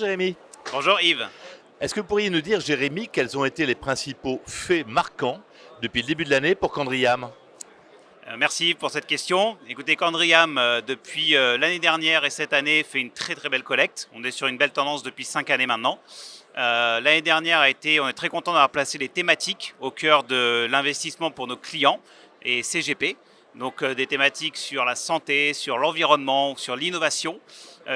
Jérémy. Bonjour Yves. Est-ce que vous pourriez nous dire, Jérémy, quels ont été les principaux faits marquants depuis le début de l'année pour Candriam? Merci pour cette question. Écoutez, Candriam, depuis l'année dernière et cette année, fait une très très belle collecte. On est sur une belle tendance depuis 5 années maintenant. L'année dernière on est très content d'avoir placé les thématiques au cœur de l'investissement pour nos clients et CGP. Donc des thématiques sur la santé, sur l'environnement, sur l'innovation,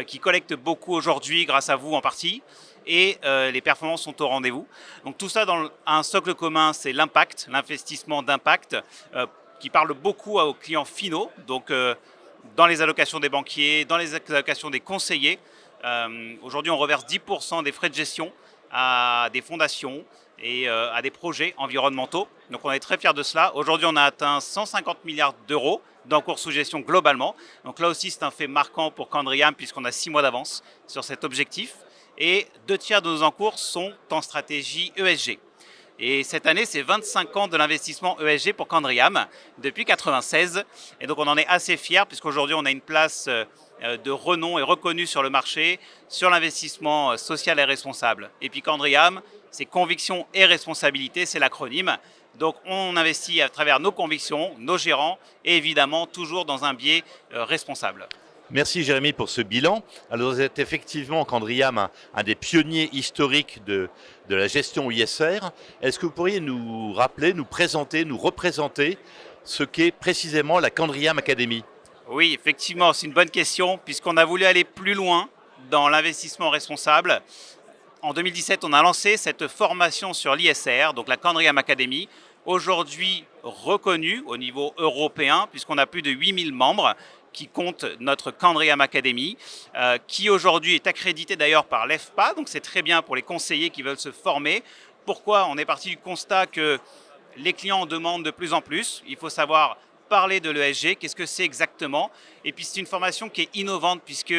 qui collectent beaucoup aujourd'hui grâce à vous en partie. Et les performances sont au rendez-vous. Donc tout ça dans un socle commun, c'est l'impact, l'investissement d'impact, qui parle beaucoup aux clients finaux, donc dans les allocations des banquiers, dans les allocations des conseillers. Aujourd'hui, on reverse 10% des frais de gestion à des fondations et à des projets environnementaux. Donc on est très fiers de cela. Aujourd'hui, on a atteint 150 milliards d'euros d'encours sous gestion globalement. Donc là aussi, c'est un fait marquant pour Candriam puisqu'on a 6 mois d'avance sur cet objectif. Et 2 tiers de nos encours sont en stratégie ESG. Et cette année, c'est 25 ans de l'investissement ESG pour Candriam, depuis 1996. Et donc on en est assez fiers, puisqu'aujourd'hui on a une place de renom et reconnue sur le marché, sur l'investissement social et responsable. Et puis Candriam, c'est conviction et responsabilité, c'est l'acronyme. Donc on investit à travers nos convictions, nos gérants, et évidemment toujours dans un biais responsable. Merci Jérémy pour ce bilan. Alors vous êtes effectivement, Candriam, un des pionniers historiques de la gestion ISR. Est-ce que vous pourriez nous rappeler, nous présenter, nous représenter ce qu'est précisément la Candriam Academy? Oui, effectivement, c'est une bonne question, puisqu'on a voulu aller plus loin dans l'investissement responsable. En 2017, on a lancé cette formation sur l'ISR, donc la Candriam Academy, aujourd'hui reconnue au niveau européen, puisqu'on a plus de 8000 membres qui compte notre Candriam Academy, qui aujourd'hui est accrédité d'ailleurs par l'EFPA, donc c'est très bien pour les conseillers qui veulent se former. Pourquoi? On est parti du constat que les clients en demandent de plus en plus. Il faut savoir parler de l'ESG, qu'est-ce que c'est exactement. Et puis c'est une formation qui est innovante puisque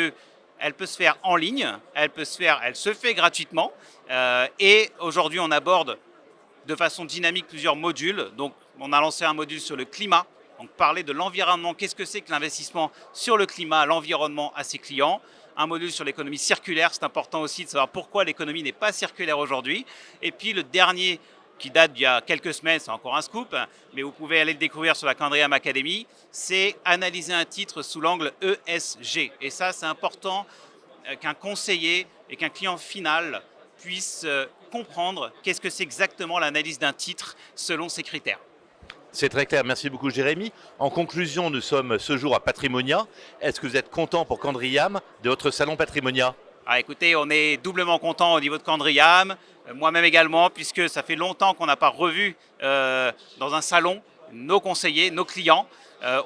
elle peut se faire en ligne, elle se fait gratuitement. Et aujourd'hui, on aborde de façon dynamique plusieurs modules. Donc on a lancé un module sur le climat. Donc parler de l'environnement, qu'est-ce que c'est que l'investissement sur le climat, l'environnement à ses clients. Un module sur l'économie circulaire, c'est important aussi de savoir pourquoi l'économie n'est pas circulaire aujourd'hui. Et puis le dernier, qui date d'il y a quelques semaines, c'est encore un scoop, mais vous pouvez aller le découvrir sur la Candriam Academy, c'est analyser un titre sous l'angle ESG. Et ça, c'est important qu'un conseiller et qu'un client final puisse comprendre qu'est-ce que c'est exactement l'analyse d'un titre selon ces critères. C'est très clair, merci beaucoup Jérémy. En conclusion, nous sommes ce jour à Patrimonia. Est-ce que vous êtes content pour Candriam de votre salon Patrimonia? Écoutez, on est doublement content au niveau de Candriam, moi-même également, puisque ça fait longtemps qu'on n'a pas revu dans un salon nos conseillers, nos clients.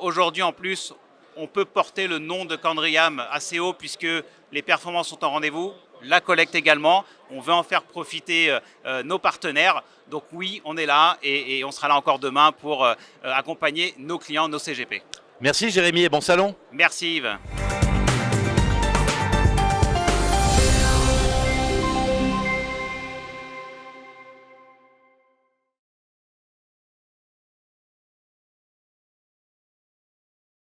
Aujourd'hui en plus, on peut porter le nom de Candriam assez haut puisque les performances sont en rendez-vous, la collecte également. On veut en faire profiter nos partenaires. Donc oui, on est là et on sera là encore demain pour accompagner nos clients, nos CGP. Merci Jérémy et bon salon. Merci Yves.